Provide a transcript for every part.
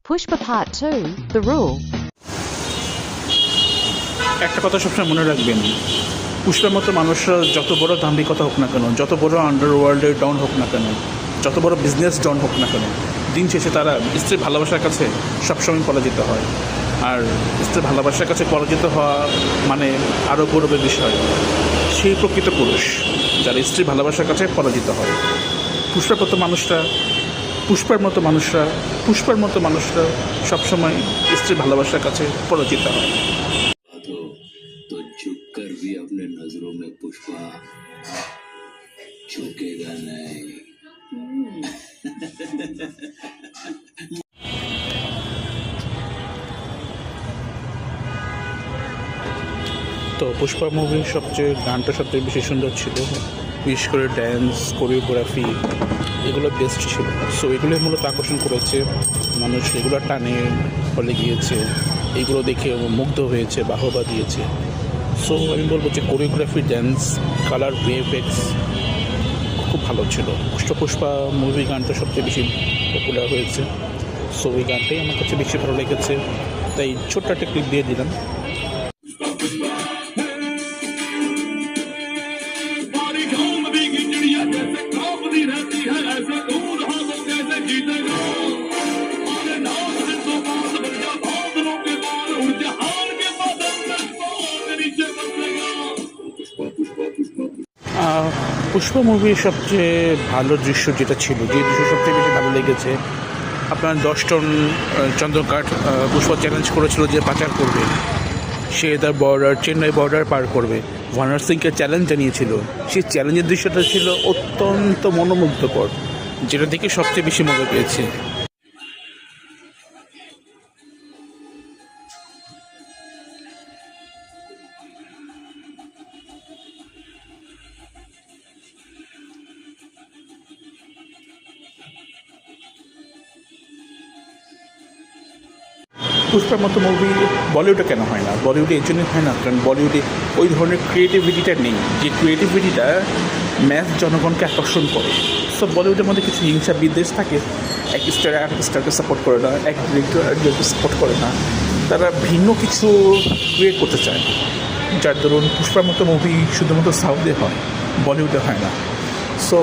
Pushpa Part 2, The Rule. একটা কথা সবসময় মনে রাখবেন, পুষ্পার মতো মানুষরা যত বড় দাম্ভিকতা হোক না কেন, যত বড় আন্ডারওয়ার্ল্ডের ডন হোক না কেন, যত বড় বিজনেস ডন হোক না কেন, দিন শেষে তারা স্ত্রীর ভালোবাসার কাছে সবসময় পরাজিত হয়। আর স্ত্রীর ভালোবাসার কাছে পরাজিত হওয়া মানে আরও গৌরবের বিষয়। সেই প্রকৃত পুরুষ যারা স্ত্রীর ভালোবাসার কাছে পরাজিত হয়। পুষ্পার মতো মানুষরা সবসময় স্ত্রীর ভালোবাসার কাছে পরাজিত হয়। तो झुक कर भी अपने नजरों में पुष्पा झुकेगा नहीं। তো পুষ্পা মুভির গানটা সবচেয়ে বেশি সুন্দর ছিল, বিশেষ করে ড্যান্স, কোরিওগ্রাফি এগুলো বেস্ট ছিল। সো এগুলো মূলত আকর্ষণ করেছে মানুষ, এগুলো টানে হলে গিয়েছে, এগুলো দেখে মুগ্ধ হয়েছে, বাহবা দিয়েছে। সো আমি বলবো যে কোরিওগ্রাফি, ড্যান্স, কালার, ভিএফএক্স খুব ভালো ছিল। পুষ্পা মুভি গানটা সবচেয়ে বেশি পপুলার হয়েছে। সো এই গানটাই আমার কাছে বেশি ভালো লেগেছে, তাই ছোট্ট একটা ক্লিপ দিয়ে দিলাম। পুষ্পা মুভির সবচেয়ে ভালো দৃশ্য যেটা ছিল, যে দৃশ্য সবচেয়ে বেশি ভালো লেগেছে, আপনার 10 টন চন্দ্রকাঠ পুষ্পা চ্যালেঞ্জ করেছিল যে পাচার করবে, সে তার চেন্নাই বর্ডার পার করবে, ভানার সিংকে চ্যালেঞ্জ জানিয়েছিল। সেই চ্যালেঞ্জের দৃশ্যটা ছিল অত্যন্ত মনোমুগ্ধকর, যেটা দেখে সবচেয়ে বেশি মজা পেয়েছি। পুষ্পার মতো মুভি বলিউডে কেন হয় না? বলিউডে এই জন্যই হয় না কারণ বলিউডে ওই ধরনের ক্রিয়েটিভিটিটা নেই, যে ক্রিয়েটিভিটিটা ম্যাস জনগণকে আকর্ষণ করে। সো বলিউডের মধ্যে কিছু হিংসা বিদ্বেষ থাকে, এক স্টার আর এক স্টারকে সাপোর্ট করে না, এক ডিরেক্টর আর ডিরেক্টর সাপোর্ট করে না, তারা ভিন্ন কিছু ক্রিয়েট করতে চায়। যার দরুন পুষ্পার মতো মুভি শুধুমাত্র সাউথে হয়, বলিউডে হয় না। সো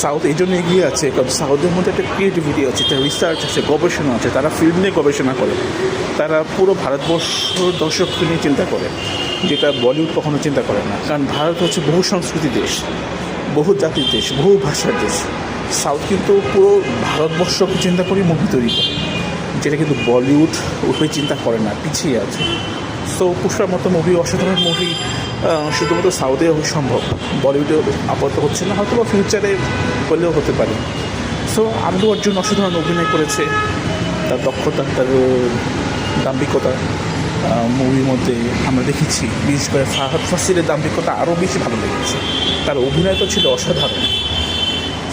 সাউথ এই জন্য এগিয়ে আছে কারণ সাউথের মধ্যে একটা ক্রিয়েটিভিটি আছে, একটা রিসার্চ আছে, গবেষণা আছে, তারা ফিল্ম নিয়ে গবেষণা করে, তারা পুরো ভারতবর্ষ দর্শককে নিয়ে চিন্তা করে, যেটা বলিউড কখনো চিন্তা করে না। কারণ ভারত হচ্ছে বহু সংস্কৃতি দেশ, বহু জাতির দেশ, বহু ভাষার দেশ। সাউথ কিন্তু পুরো ভারতবর্ষকে চিন্তা করে মুভি তৈরি করে, যেটা কিন্তু বলিউড ওই চিন্তা করে না, পিছিয়ে আছে। সো পুষ্পার মতো মুভি, অসাধারণ মুভি শুধুমাত্র সাউথে সম্ভব, বলিউডে আপাতত হচ্ছে না, হয়তো বা ফিউচারে হলেও হতে পারে। সো আল্লু অর্জুন অসাধারণ অভিনয় করেছে, তার দক্ষতা, তার দাম্ভিকতা মুভির মধ্যে আমরা দেখেছি। বিশেষ করে ফাহাদ ফাসিলের দাম্ভিকতা আরও বেশি ভালো লেগেছে, তার অভিনয় তো ছিল অসাধারণ।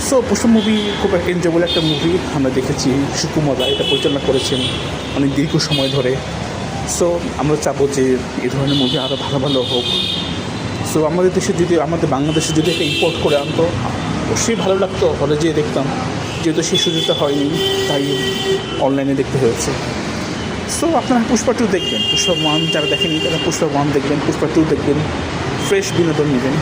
সো পুষ্পা মুভি খুব একটা এনজয়েবল একটা মুভি আমরা দেখেছি। সুকুমার এটা পরিচালনা করেছেন অনেক দীর্ঘ সময় ধরে। সো আমরা চাবো যে এই ধরনের মুভি আরও ভালো ভালো হোক। সো আমাদের দেশে যদি, আমাদের বাংলাদেশে যদি একটা ইম্পোর্ট করে আনতো অবশ্যই ভালো লাগতো, হলে যেয়ে দেখতাম। যেহেতু সেই সুযোগটা হয়নি, তাই অনলাইনে দেখতে হয়েছে। সো আপনারা পুষ্পা 2 দেখবেন, পুষ্পা 1 যারা দেখেনি তারা পুষ্পা 1 দেখবেন, পুষ্পা 2 দেখবেন, ফ্রেশ বিনোদন নেবেন।